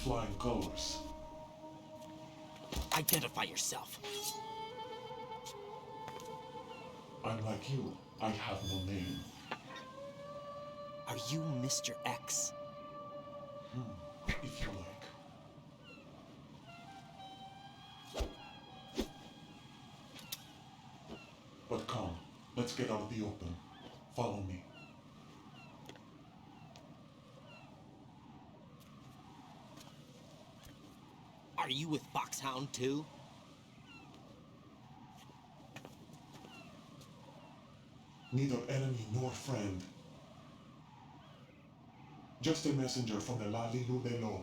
flying colors. Identify yourself. I'm like you. I have no name. Are you Mr. X? If you like. But come, let's get out of the open. Follow me. Are you with Foxhound too? Neither enemy nor friend. Just a messenger from the Lali Lubelo.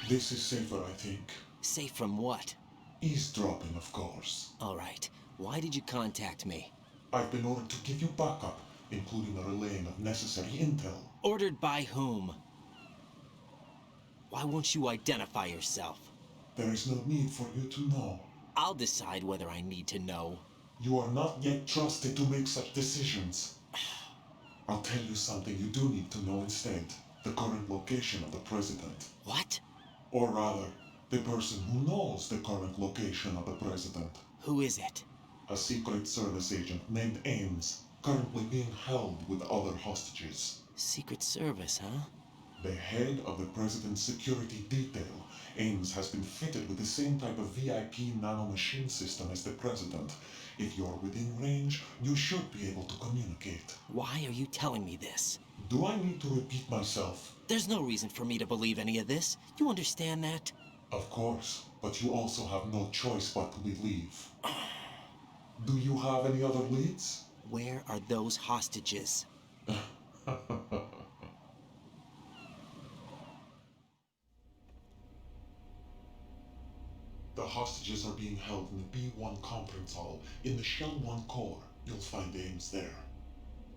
This is safer, I think. Safe from what? Eavesdropping, of course. All right. Why did you contact me? I've been ordered to give you backup, including the relaying of necessary intel. Ordered by whom? Why won't you identify yourself? There is no need for you to know. I'll decide whether I need to know. You are not yet trusted to make such decisions. I'll tell you something you do need to know instead. The current location of the president. What? Or rather, the person who knows the current location of the president. Who is it? A Secret Service agent named Ames, currently being held with other hostages. Secret Service, huh? The head of the president's security detail, Ames, has been fitted with the same type of VIP nanomachine system as the president. If you're within range, you should be able to communicate. Why are you telling me this? Do I need to repeat myself? There's no reason for me to believe any of this. You understand that? Of course, but you also have no choice but to believe. Do you have any other leads? Where are those hostages? The hostages are being held in the B1 conference hall in the Shell 1 core. You'll find Ames there.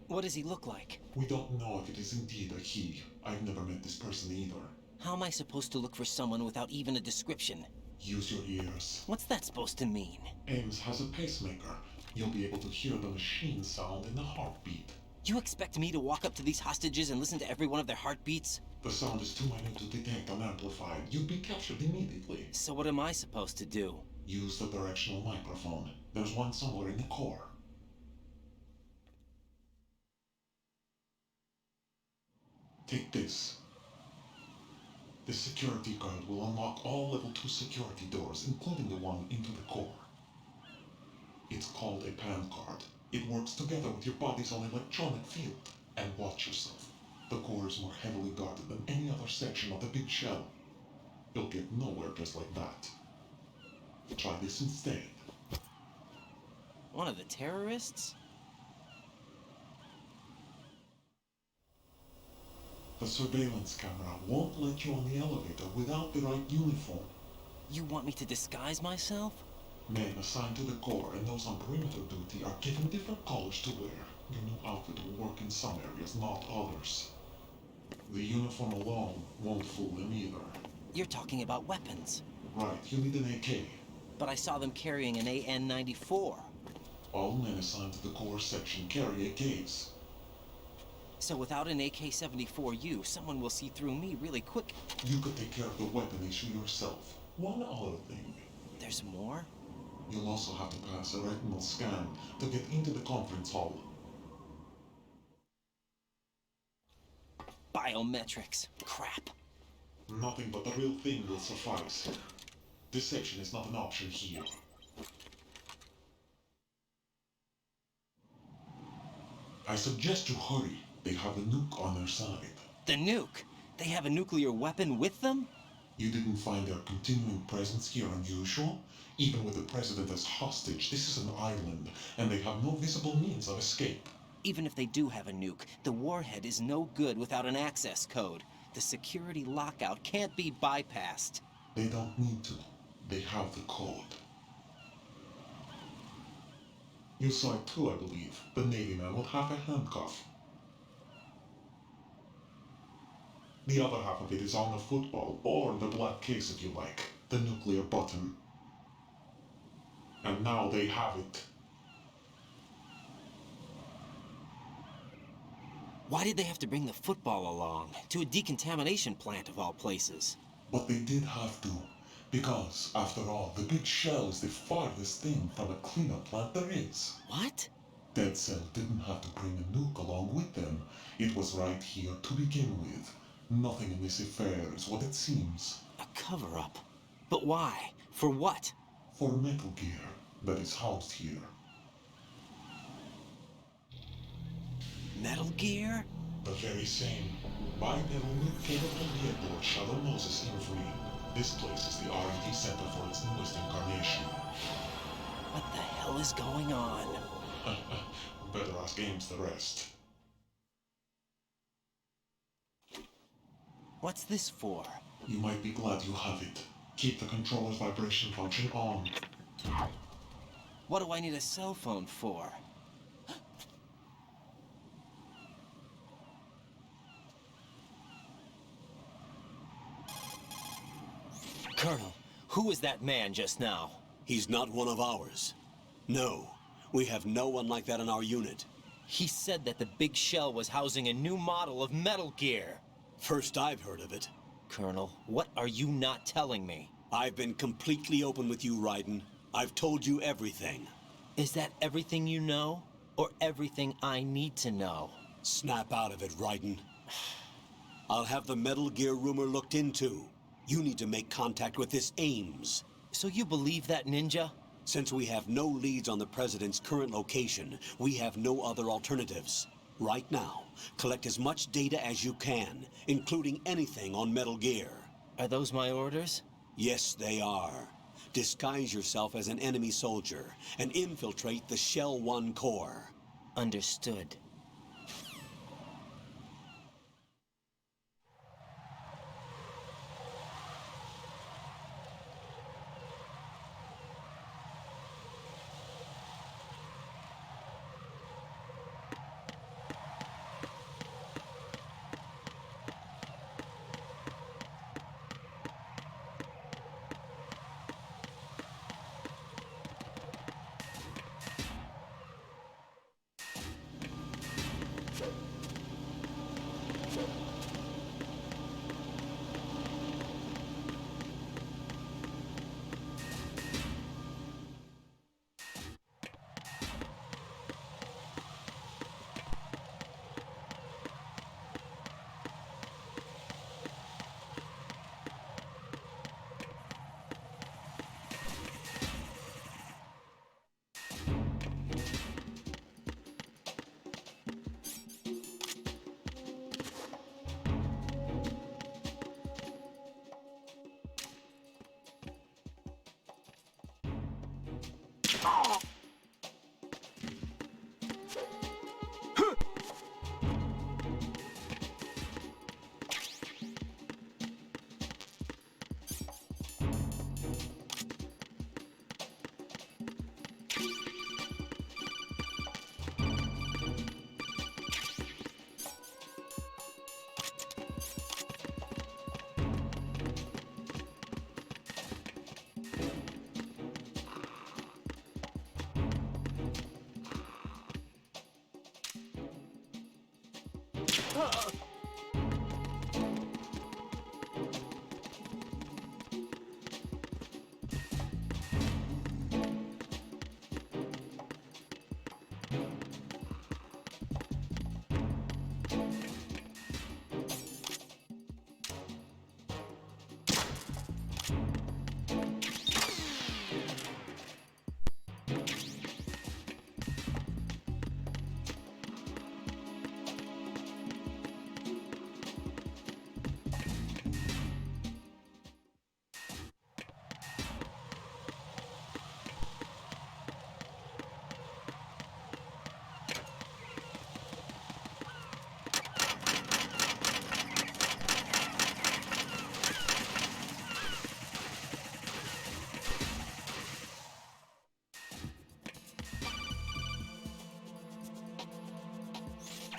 What does he look like? We don't know if it is indeed a he. I've never met this person either. How am I supposed to look for someone without even a description? Use your ears. What's that supposed to mean? Ames has a pacemaker. You'll be able to hear the machine sound in the heartbeat. You expect me to walk up to these hostages and listen to every one of their heartbeats? The sound is too minute to detect unamplified. You'd be captured immediately. So what am I supposed to do? Use the directional microphone. There's one somewhere in the core. Take this. The security card will unlock all level 2 security doors, including the one into the core. It's called a PAN card. It works together with your body's own electronic field. And watch yourself. The core is more heavily guarded than any other section of the big shell. You'll get nowhere just like that. Try this instead. One of the terrorists? The surveillance camera won't let you on the elevator without the right uniform. You want me to disguise myself? Men assigned to the core and those on perimeter duty are given different colors to wear. Your new outfit will work in some areas, not others. The uniform alone won't fool them either. You're talking about weapons. Right, you need an AK. But I saw them carrying an AN-94. All men assigned to the core section carry AKs. So without an AK-74U, someone will see through me really quick. You could take care of the weapon issue yourself. One other thing. There's more? You'll also have to pass a retinal scan to get into the conference hall. Biometrics. Crap. Nothing but the real thing will suffice. Deception is not an option here. I suggest you hurry. They have a nuke on their side. The nuke? They have a nuclear weapon with them? You didn't find their continuing presence here unusual? Even with the president as hostage, this is an island, and they have no visible means of escape. Even if they do have a nuke, the warhead is no good without an access code. The security lockout can't be bypassed. They don't need to. They have the code. You saw it too, I believe. The Navy man will have a handcuff. The other half of it is on the football, or the black case if you like. The nuclear button. And now they have it. Why did they have to bring the football along? To a decontamination plant of all places. But they did have to, because, after all, the big shell is the farthest thing from a cleanup plant there is. What? Dead Cell didn't have to bring a nuke along with them. It was right here to begin with. Nothing in this affair is what it seems. A cover-up. But why? For what? For Metal Gear that is housed here. Metal Gear? The very same. Bipedal nuke capable vehicle Shadow Moses in-free. This place is the R&D center for its newest incarnation. What the hell is going on? Better ask Ames the rest. What's this for? You might be glad you have it. Keep the controller's vibration function on. What do I need a cell phone for? Colonel, who was that man just now? He's not one of ours. No, we have no one like that in our unit. He said that the big shell was housing a new model of Metal Gear. First I've heard of it. Colonel, what are you not telling me? I've been completely open with you, Raiden. I've told you everything. Is that everything you know? Or everything I need to know? Snap out of it, Raiden. I'll have the Metal Gear rumor looked into. You need to make contact with this Ames. So you believe that ninja? Since we have no leads on the President's current location, we have no other alternatives. Right now, collect as much data as you can, including anything on Metal Gear. Are those my orders? Yes, they are. Disguise yourself as an enemy soldier and infiltrate the Shell 1 core. Understood.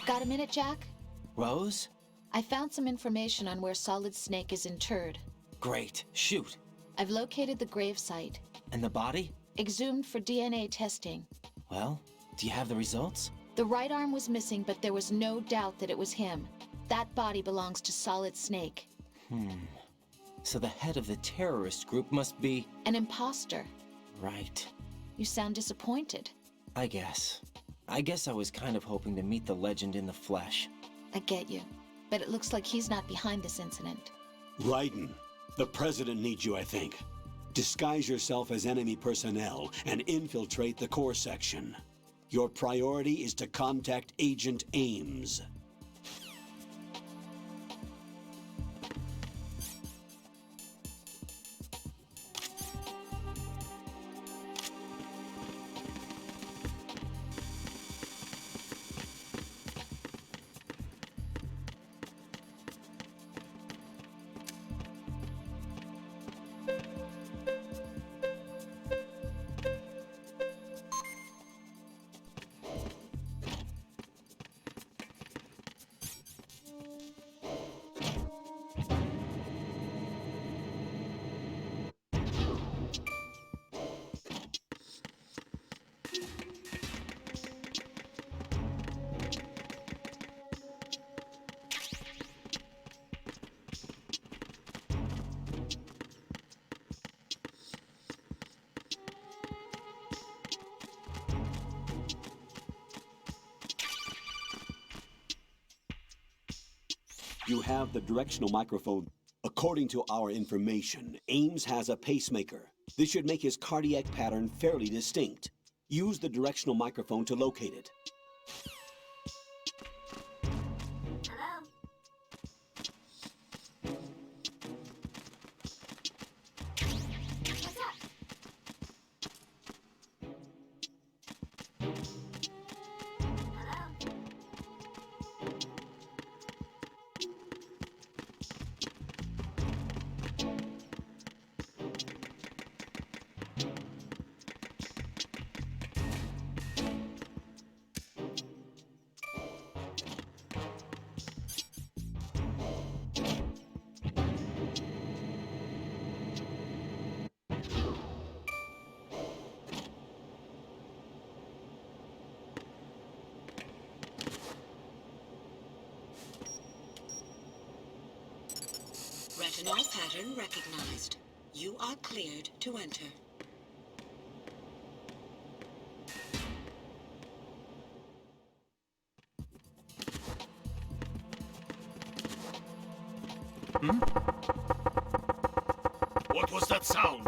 Got a minute, Jack? Rose? I found some information on where Solid Snake is interred. Great. Shoot. I've located the grave site. And the body? Exhumed for DNA testing. Well, do you have the results? The right arm was missing, but there was no doubt that it was him. That body belongs to Solid Snake. So the head of the terrorist group must be... An imposter. Right. You sound disappointed. I guess. I was kind of hoping to meet the legend in the flesh. I get you. But it looks like he's not behind this incident. Raiden, the president needs you, I think. Disguise yourself as enemy personnel and infiltrate the core section. Your priority is to contact Agent Ames. You have the directional microphone. According to our information, Ames has a pacemaker. This should make his cardiac pattern fairly distinct. Use the directional microphone to locate it. Hello? What's up? Hello? Retinal pattern recognized. You are cleared to enter. What was that sound?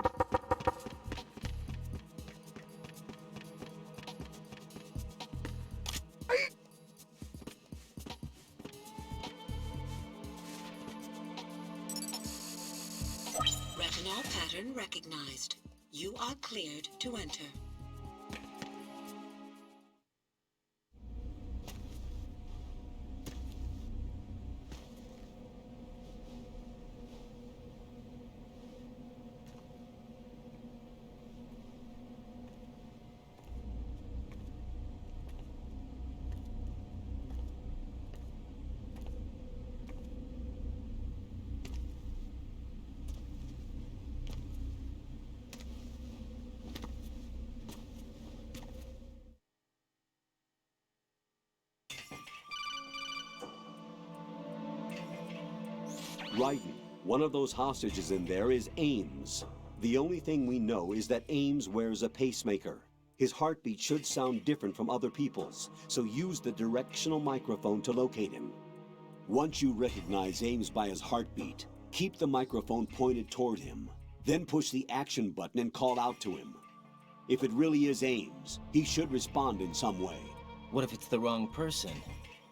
Retinal pattern recognized. You are cleared to enter. Raiden, one of those hostages in there is Ames. The only thing we know is that Ames wears a pacemaker. His heartbeat should sound different from other people's, so use the directional microphone to locate him. Once you recognize Ames by his heartbeat, keep the microphone pointed toward him. Then push the action button and call out to him. If it really is Ames, he should respond in some way. What if it's the wrong person?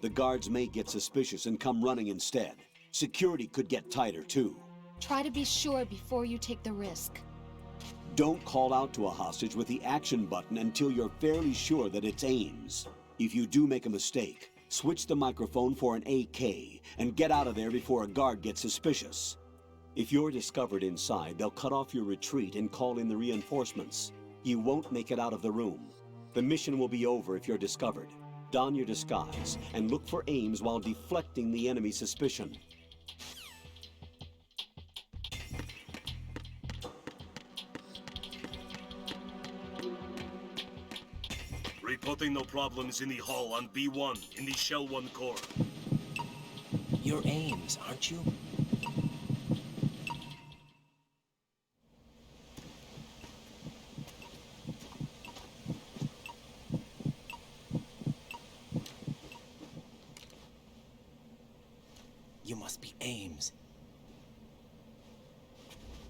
The guards may get suspicious and come running instead. Security could get tighter, too. Try to be sure before you take the risk. Don't call out to a hostage with the action button until you're fairly sure that it's Ames. If you do make a mistake, switch the microphone for an AK and get out of there before a guard gets suspicious. If you're discovered inside, they'll cut off your retreat and call in the reinforcements. You won't make it out of the room. The mission will be over if you're discovered. Don your disguise and look for Ames while deflecting the enemy's suspicion. Reporting no problems in the hull on B1 in the Shell 1 core. You're Ames, aren't you? You must be Ames.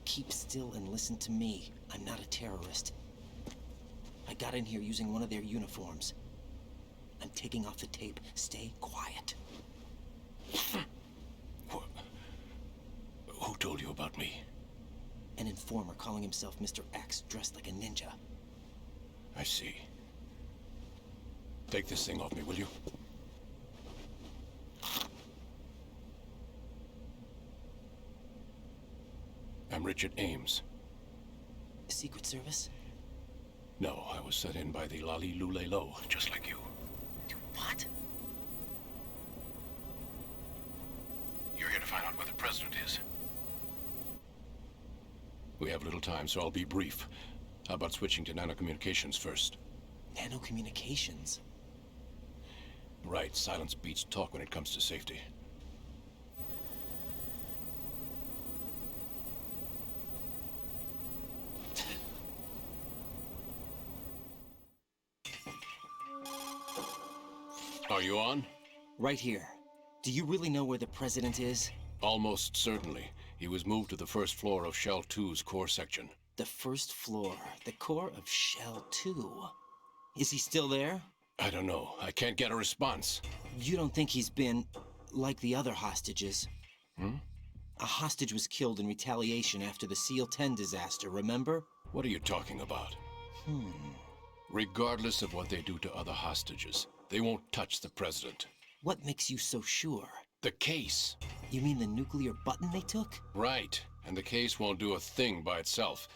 Keep still and listen to me. I'm not a terrorist. I got in here using one of their uniforms. I'm taking off the tape. Stay quiet. Who told you about me? An informer calling himself Mr. X, dressed like a ninja. I see. Take this thing off me, will you? I'm Richard Ames. Secret Service? No, I was sent in by the Lali Lule Lo, just like you. What? You're here to find out where the president is. We have little time, so I'll be brief. How about switching to nanocommunications first? Nanocommunications? Right, silence beats talk when it comes to safety. Are you on? Right here. Do you really know where the president is? Almost certainly. He was moved to the first floor of Shell 2's core section. The first floor, the core of Shell 2. Is he still there? I don't know. I can't get a response. You don't think he's been like the other hostages? A hostage was killed in retaliation after the SEAL 10 disaster, remember? What are you talking about? Regardless of what they do to other hostages, they won't touch the president. What makes you so sure? The case. You mean the nuclear button they took? Right. And the case won't do a thing by itself.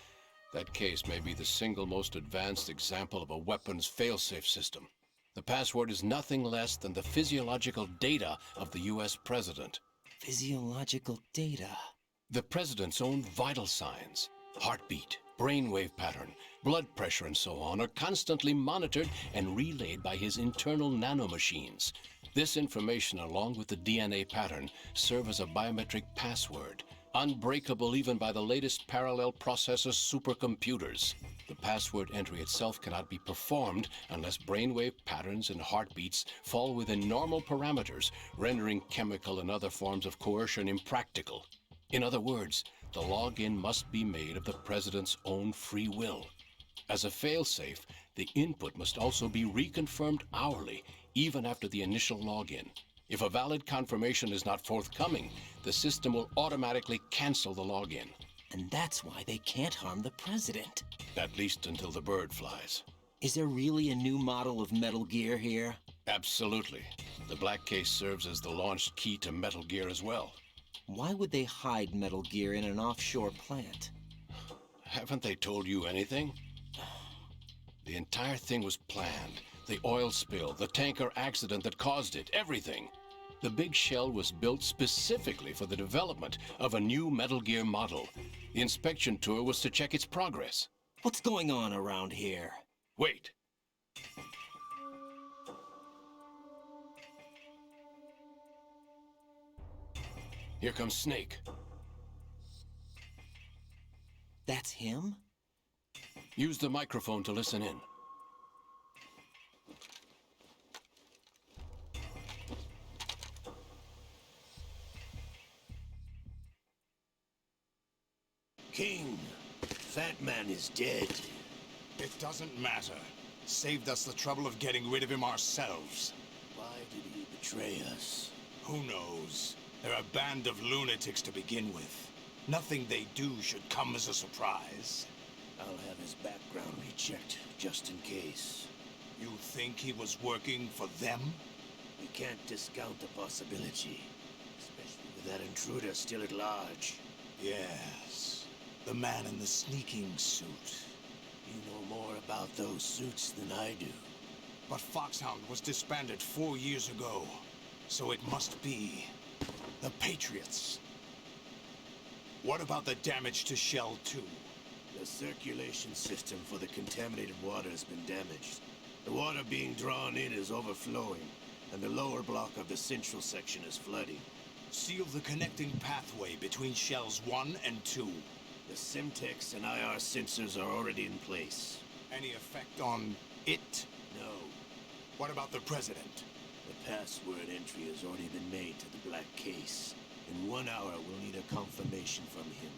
That case may be the single most advanced example of a weapons failsafe system. The password is nothing less than the physiological data of the US president. Physiological data. The president's own vital signs, heartbeat, brainwave pattern, blood pressure, and so on, are constantly monitored and relayed by his internal nanomachines. This information, along with the DNA pattern, serve as a biometric password, unbreakable even by the latest parallel processor supercomputers. The password entry itself cannot be performed unless brainwave patterns and heartbeats fall within normal parameters, rendering chemical and other forms of coercion impractical. In other words, the login must be made of the president's own free will. As a failsafe, the input must also be reconfirmed hourly, even after the initial login. If a valid confirmation is not forthcoming, the system will automatically cancel the login. And that's why they can't harm the president. At least until the bird flies. Is there really a new model of Metal Gear here? Absolutely. The black case serves as the launch key to Metal Gear as well. Why would they hide Metal Gear in an offshore plant? Haven't they told you anything? The entire thing was planned. The oil spill, the tanker accident that caused it, everything. The big shell was built specifically for the development of a new Metal Gear model. The inspection tour was to check its progress. What's going on around here? Wait. Here comes Snake. That's him? Use the microphone to listen in. King, that man is dead. It doesn't matter. Saved us the trouble of getting rid of him ourselves. Why did he betray us? Who knows? They're a band of lunatics to begin with. Nothing they do should come as a surprise. I'll have his background rechecked, just in case. You think he was working for them? We can't discount the possibility, especially with that intruder still at large. Yes. The man in the sneaking suit. You know more about those suits than I do. But Foxhound was disbanded 4 years ago. So it must be the Patriots. What about the damage to Shell 2? The circulation system for the contaminated water has been damaged. The water being drawn in is overflowing, and the lower block of the central section is flooding. Seal the connecting pathway between shells 1 and 2. The Simtex and IR sensors are already in place. Any effect on it? No. What about the President? The password entry has already been made to the black case. In 1 hour, we'll need a confirmation from him.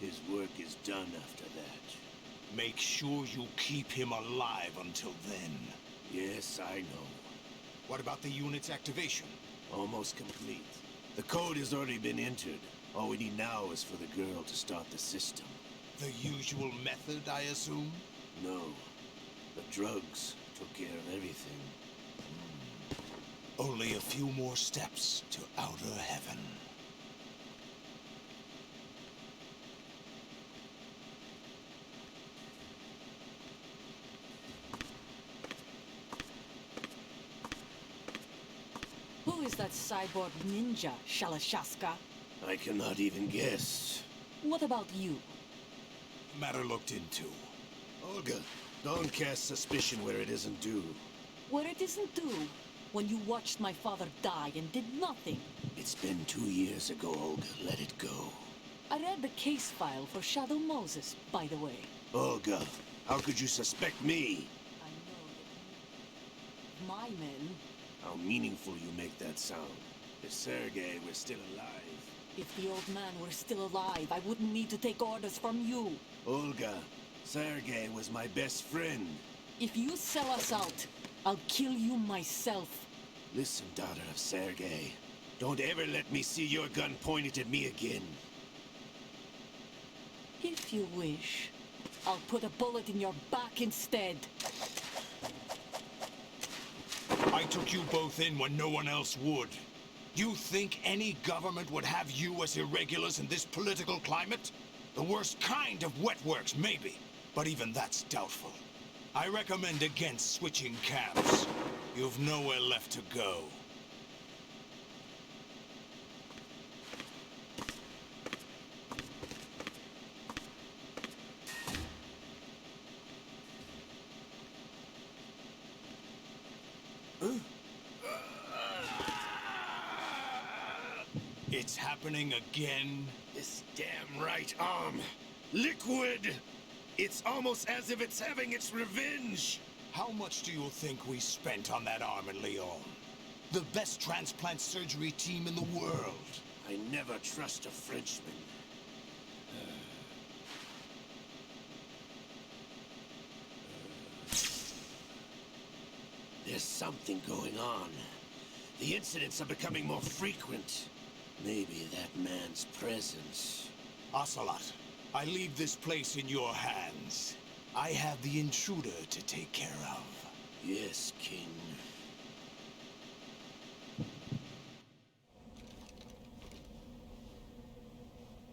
His work is done after that. Make sure you keep him alive until then. Yes, I know. What about the unit's activation? Almost complete. The code has already been entered. All we need now is for the girl to start the system. The usual method, I assume? No. The drugs took care of everything. Only a few more steps to outer heaven. Who is that cyborg ninja, Shalashaska? I cannot even guess. What about you? Matter looked into. Olga, don't cast suspicion where it isn't due. Where it isn't due? When you watched my father die and did nothing. It's been 2 years ago, Olga. Let it go. I read the case file for Shadow Moses, by the way. Olga, how could you suspect me? I know that my men... How meaningful you make that sound. If Sergei were still alive... If the old man were still alive, I wouldn't need to take orders from you. Olga, Sergei was my best friend. If you sell us out, I'll kill you myself. Listen, daughter of Sergei. Don't ever let me see your gun pointed at me again. If you wish, I'll put a bullet in your back instead. I took you both in when no one else would. You think any government would have you as irregulars in this political climate? The worst kind of wet works, maybe. But even that's doubtful. I recommend against switching camps. You've nowhere left to go. It's happening again? This damn right arm. Liquid! It's almost as if it's having its revenge! How much do you think we spent on that arm in Lyon? The best transplant surgery team in the world. I never trust a Frenchman. There's something going on. The incidents are becoming more frequent. Maybe that man's presence. Ocelot, I leave this place in your hands. I have the intruder to take care of. Yes, King.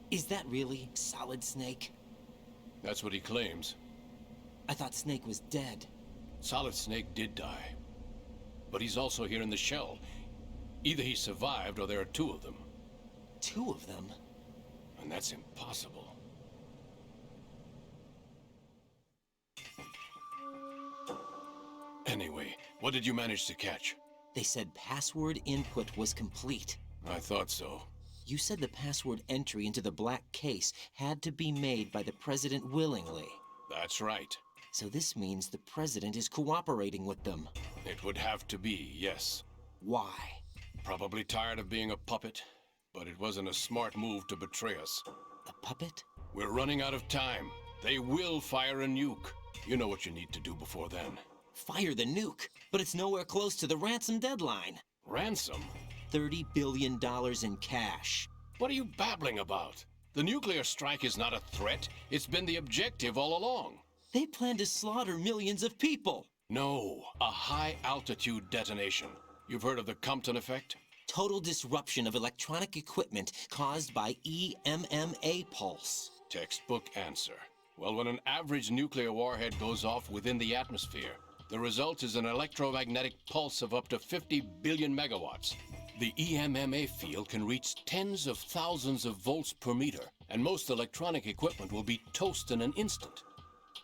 Is that really Solid Snake? That's what he claims. I thought Snake was dead. Solid Snake did die. But he's also here in the shell. Either he survived or there are 2 of them. 2 of them? And that's impossible. Anyway, what did you manage to catch? They said password input was complete. I thought so. You said the password entry into the black case had to be made by the president willingly. That's right. So this means the president is cooperating with them. It would have to be, yes. Why? Probably tired of being a puppet, but it wasn't a smart move to betray us. A puppet? We're running out of time. They will fire a nuke. You know what you need to do before then. Fire the nuke, but it's nowhere close to the ransom deadline. Ransom? $30 billion in cash. What are you babbling about? The nuclear strike is not a threat. It's been the objective all along. They plan to slaughter millions of people. No, a high-altitude detonation. You've heard of the Compton effect? Total disruption of electronic equipment caused by EMMA pulse. Textbook answer. Well, when an average nuclear warhead goes off within the atmosphere, the result is an electromagnetic pulse of up to 50 billion megawatts. The EMMA field can reach tens of thousands of volts per meter, and most electronic equipment will be toast in an instant.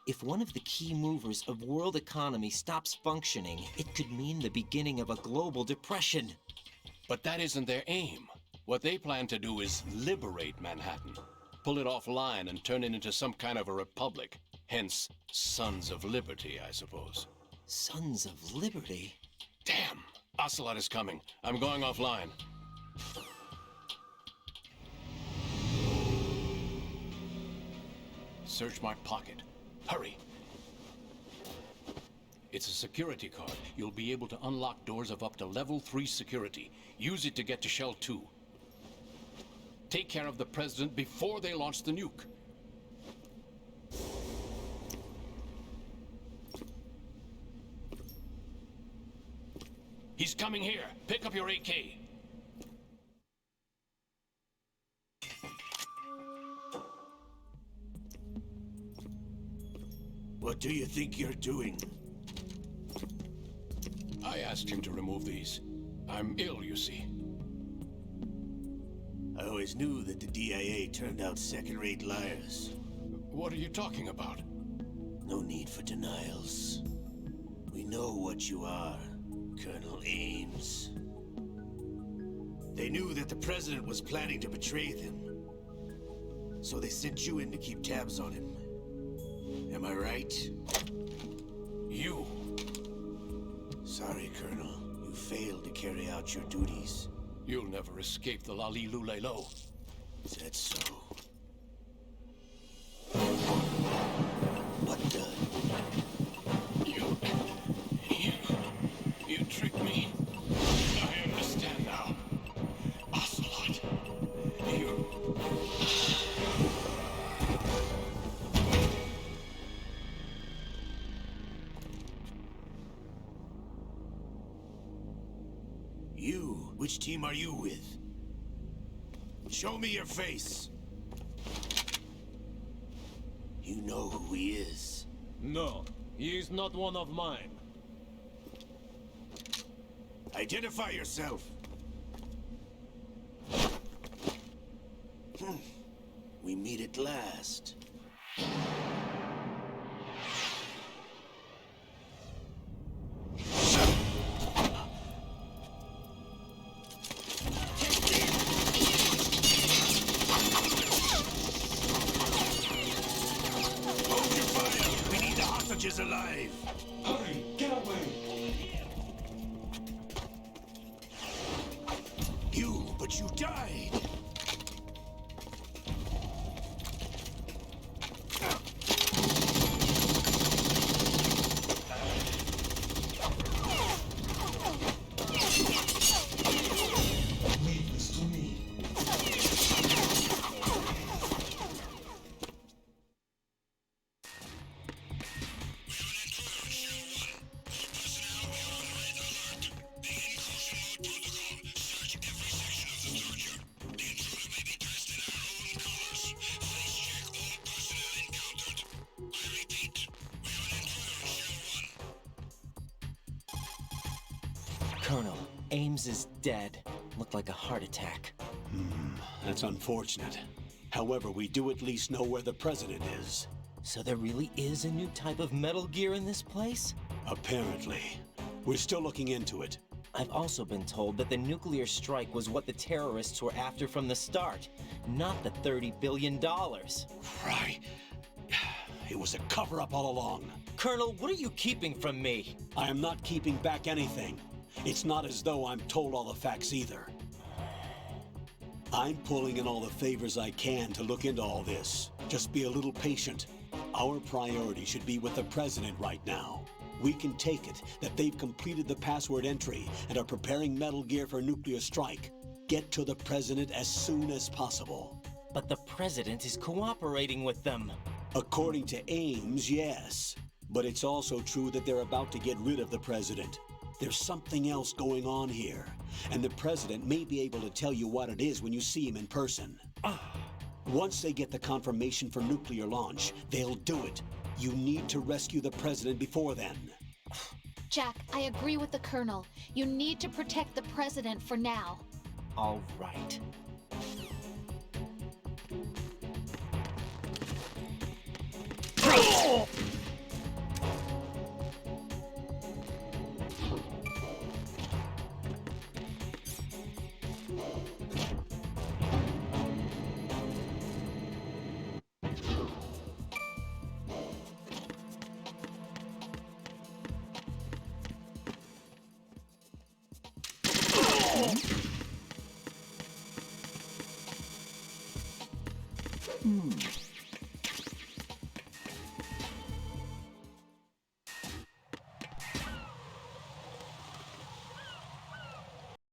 If one of the key movers of world economy stops functioning, it could mean the beginning of a global depression. But that isn't their aim. What they plan to do is liberate Manhattan. Pull it offline and turn it into some kind of a republic. Hence, Sons of Liberty, I suppose. Sons of Liberty? Damn! Ocelot is coming. I'm going offline. Search my pocket. Hurry! It's a security card. You'll be able to unlock doors of up to level 3 security. Use it to get to Shell 2. Take care of the President before they launch the nuke. He's coming here. Pick up your AK. What do you think you're doing? I asked him to remove these. I'm ill, you see. I always knew that the DIA turned out second-rate liars. What are you talking about? No need for denials. We know what you are, Colonel Ames. They knew that the President was planning to betray them. So they sent you in to keep tabs on him. Am I right? You. Sorry, Colonel. You failed to carry out your duties. You'll never escape the Lalilulelo. Is that so? What the? You tricked me. I understand now. Ocelot. You... You? Which team are you with? Show me your face. You know who he is. No, he is not one of mine. Identify yourself. We meet at last. Is alive. Hurry, get away! But you died. Leave this to me. Colonel, Ames is dead. Looked like a heart attack. That's unfortunate. However, we do at least know where the President is. So there really is a new type of Metal Gear in this place? Apparently. We're still looking into it. I've also been told that the nuclear strike was what the terrorists were after from the start, not the $30 billion. Right. It was a cover-up all along. Colonel, what are you keeping from me? I am not keeping back anything. It's not as though I'm told all the facts either. I'm pulling in all the favors I can to look into all this. Just be a little patient. Our priority should be with the President right now. We can take it that they've completed the password entry and are preparing Metal Gear for nuclear strike. Get to the President as soon as possible. But the President is cooperating with them. According to Ames, yes. But it's also true that they're about to get rid of the President. There's something else going on here, and the President may be able to tell you what it is when you see him in person. Once they get the confirmation for nuclear launch, they'll do it. You need to rescue the President before then. Jack, I agree with the Colonel. You need to protect the President for now. All right. Hmm.